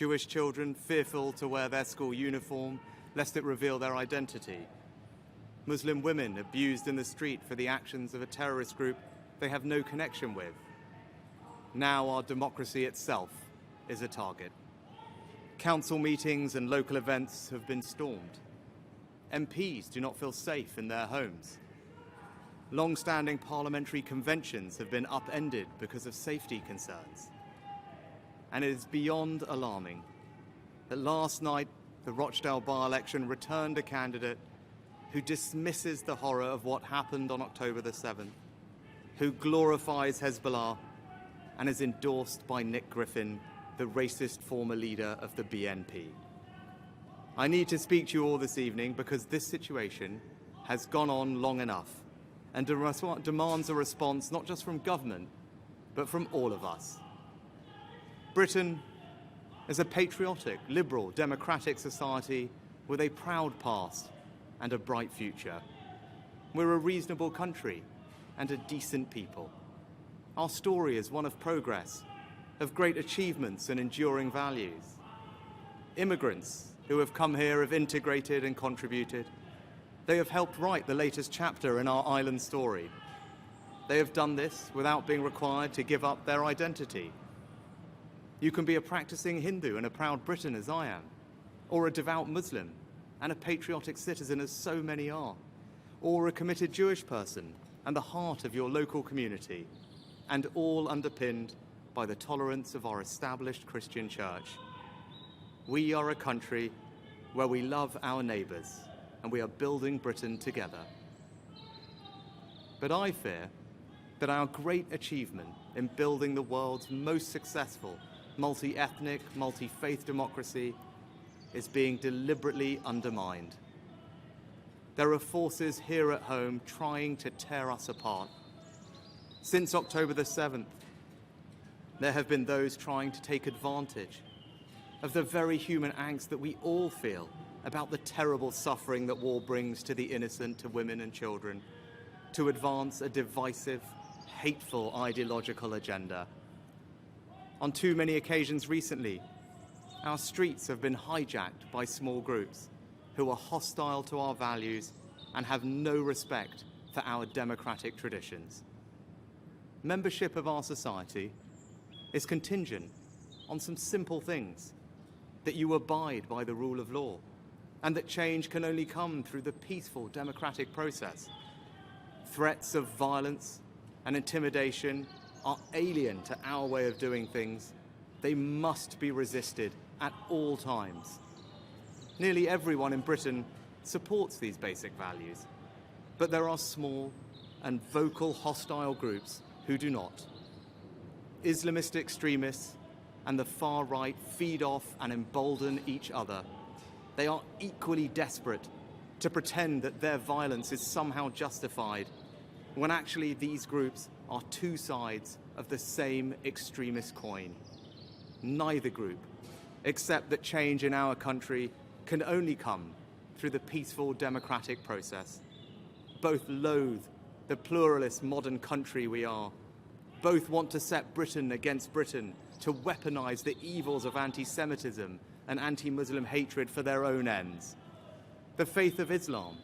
Jewish children fearful to wear their school uniform lest it reveal their identity. Muslim women abused in the street for the actions of a terrorist group they have no connection with. Now our democracy itself is a target. Council meetings and local events have been stormed. MPs do not feel safe in their homes. Long-standing parliamentary conventions have been upended because of safety concerns. And it is beyond alarming that last night the Rochdale by-election returned a candidate who dismisses the horror of what happened on October the 7th, who glorifies Hezbollah and is endorsed by Nick Griffin, the racist former leader of the BNP. I need to speak to you all this evening because this situation has gone on long enough and demands a response not just from government, but from all of us. Britain is a patriotic, liberal, democratic society with a proud past and a bright future. We're a reasonable country and a decent people. Our story is one of progress, of great achievements and enduring values. Immigrants who have come here have integrated and contributed. They have helped write the latest chapter in our island story. They have done this without being required to give up their identity. You can be a practicing Hindu and a proud Briton as I am, or a devout Muslim and a patriotic citizen as so many are, or a committed Jewish person and the heart of your local community, and all underpinned by the tolerance of our established Christian church. We are a country where we love our neighbours and we are building Britain together. But I fear that our great achievement in building the world's most successful multi-ethnic, multi-faith democracy is being deliberately undermined. There are forces here at home trying to tear us apart. Since October the 7th, there have been those trying to take advantage of the very human angst that we all feel about the terrible suffering that war brings to the innocent, to women and children, to advance a divisive, hateful ideological agenda. On too many occasions recently, our streets have been hijacked by small groups who are hostile to our values and have no respect for our democratic traditions. Membership of our society is contingent on some simple things: that you abide by the rule of law, and that change can only come through the peaceful democratic process. Threats of violence and intimidation are alien to our way of doing things. They must be resisted at all times. Nearly everyone in Britain supports these basic values, but there are small and vocal hostile groups who do not. Islamist extremists and the far right feed off and embolden each other. They are equally desperate to pretend that their violence is somehow justified, when actually these groups are two sides of the same extremist coin. Neither group accept that change in our country can only come through the peaceful democratic process. Both loathe the pluralist modern country we are. Both want to set Britain against Britain, to weaponize the evils of anti-Semitism and anti-Muslim hatred for their own ends. The faith of Islam,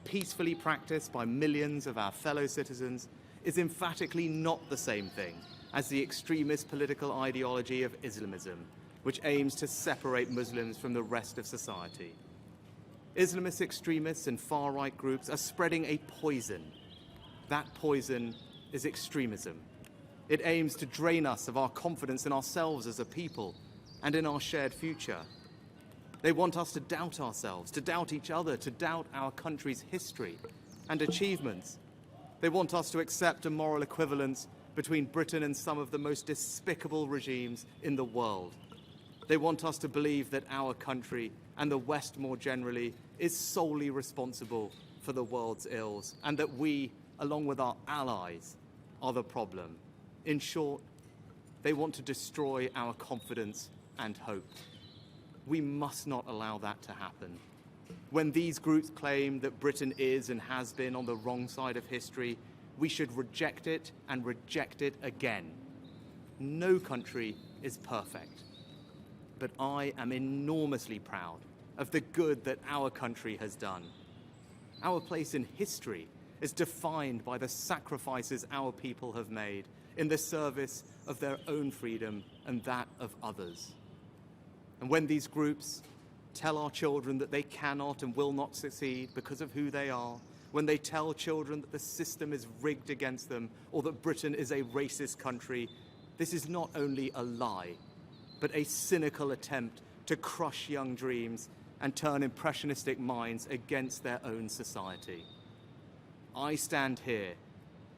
peacefully practiced by millions of our fellow citizens, is emphatically not the same thing as the extremist political ideology of Islamism, which aims to separate Muslims from the rest of society. Islamist extremists and far-right groups are spreading a poison. That poison is extremism. It aims to drain us of our confidence in ourselves as a people and in our shared future. They want us to doubt ourselves, to doubt each other, to doubt our country's history and achievements. They want us to accept a moral equivalence between Britain and some of the most despicable regimes in the world. They want us to believe that our country, and the West more generally, is solely responsible for the world's ills, and that we, along with our allies, are the problem. In short, they want to destroy our confidence and hope. We must not allow that to happen. When these groups claim that Britain is and has been on the wrong side of history, we should reject it and reject it again. No country is perfect. but I am enormously proud of the good that our country has done. Our place in history is defined by the sacrifices our people have made in the service of their own freedom and that of others. And when these groups tell our children that they cannot and will not succeed because of who they are, when they tell children that the system is rigged against them or that Britain is a racist country, this is not only a lie, but a cynical attempt to crush young dreams and turn impressionistic minds against their own society. I stand here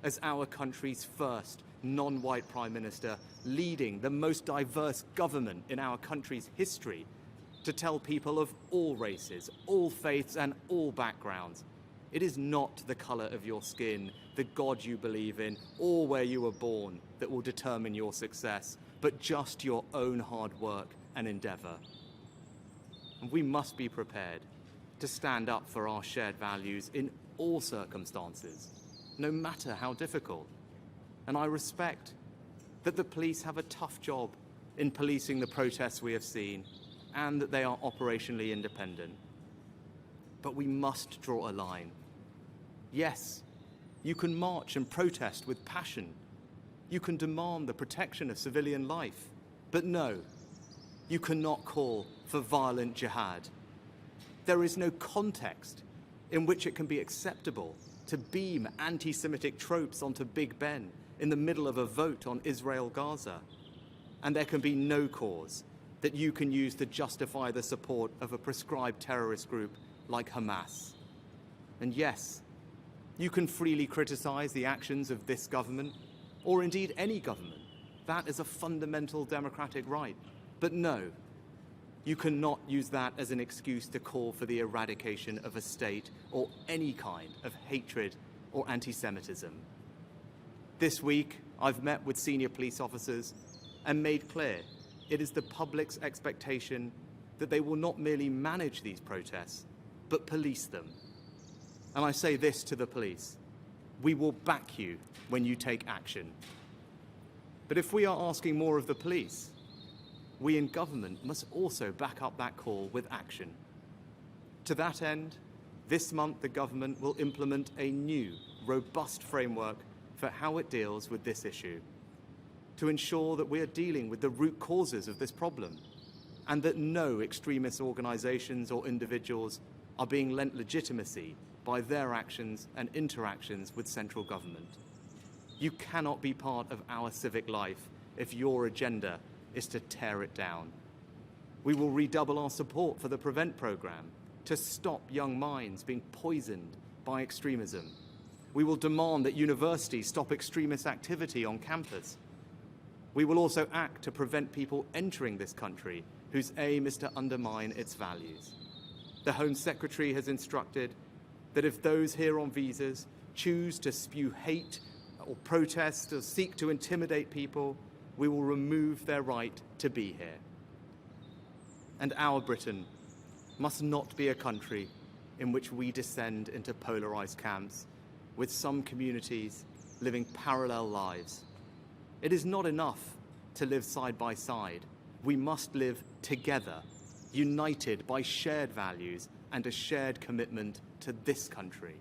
as our country's first non-white Prime Minister, leading the most diverse government in our country's history, to tell people of all races, all faiths and all backgrounds, it is not the colour of your skin, the God you believe in, or where you were born that will determine your success, but just your own hard work and endeavour. And we must be prepared to stand up for our shared values in all circumstances, no matter how difficult. And I respect that the police have a tough job in policing the protests we have seen and that they are operationally independent. But we must draw a line. Yes, you can march and protest with passion. You can demand the protection of civilian life. But no, you cannot call for violent jihad. There is no context in which it can be acceptable to beam anti-Semitic tropes onto Big Ben in the middle of a vote on Israel-Gaza. And there can be no cause that you can use to justify the support of a prescribed terrorist group like Hamas. And yes, you can freely criticize the actions of this government, or indeed any government. That is a fundamental democratic right. But no, you cannot use that as an excuse to call for the eradication of a state or any kind of hatred or anti-Semitism. This week, I've met with senior police officers and made clear it is the public's expectation that they will not merely manage these protests, but police them. And I say this to the police: we will back you when you take action. But if we are asking more of the police, we in government must also back up that call with action. To that end, this month the government will implement a new, robust framework for how it deals with this issue, to ensure that we are dealing with the root causes of this problem, and that no extremist organisations or individuals are being lent legitimacy by their actions and interactions with central government. You cannot be part of our civic life if your agenda is to tear it down. We will redouble our support for the Prevent programme to stop young minds being poisoned by extremism. We will demand that universities stop extremist activity on campus. We will also act to prevent people entering this country whose aim is to undermine its values. The Home Secretary has instructed that if those here on visas choose to spew hate or protest or seek to intimidate people, we will remove their right to be here. And our Britain must not be a country in which we descend into polarised camps, with some communities living parallel lives. It is not enough to live side by side. We must live together, united by shared values and a shared commitment to this country.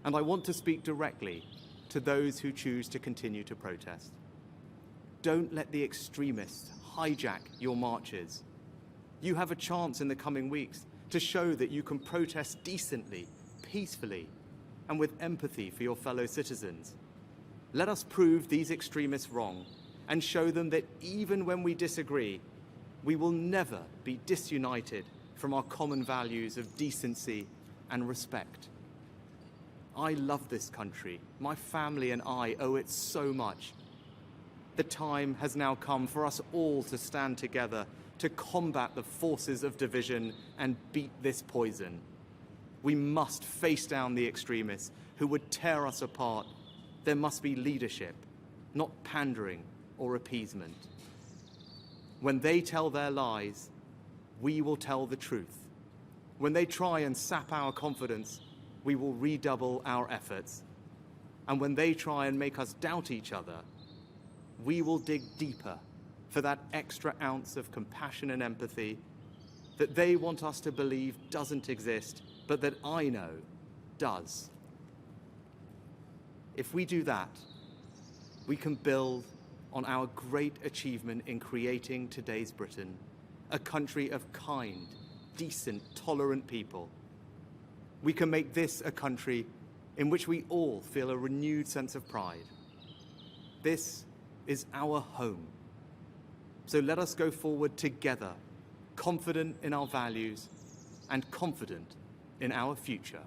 And I want to speak directly to those who choose to continue to protest. Don't let the extremists hijack your marches. You have a chance in the coming weeks to show that you can protest decently, peacefully, and with empathy for your fellow citizens. Let us prove these extremists wrong and show them that even when we disagree, we will never be disunited from our common values of decency and respect. I love this country. My family and I owe it so much. The time has now come for us all to stand together to combat the forces of division and beat this poison. We must face down the extremists who would tear us apart. There must be leadership, not pandering or appeasement. When they tell their lies, we will tell the truth. When they try and sap our confidence, we will redouble our efforts. And when they try and make us doubt each other, we will dig deeper for that extra ounce of compassion and empathy that they want us to believe doesn't exist, but that I know does. If we do that, we can build on our great achievement in creating today's Britain, a country of kind, decent, tolerant people. We can make this a country in which we all feel a renewed sense of pride. This is our home. So let us go forward together, confident in our values and confident in our future.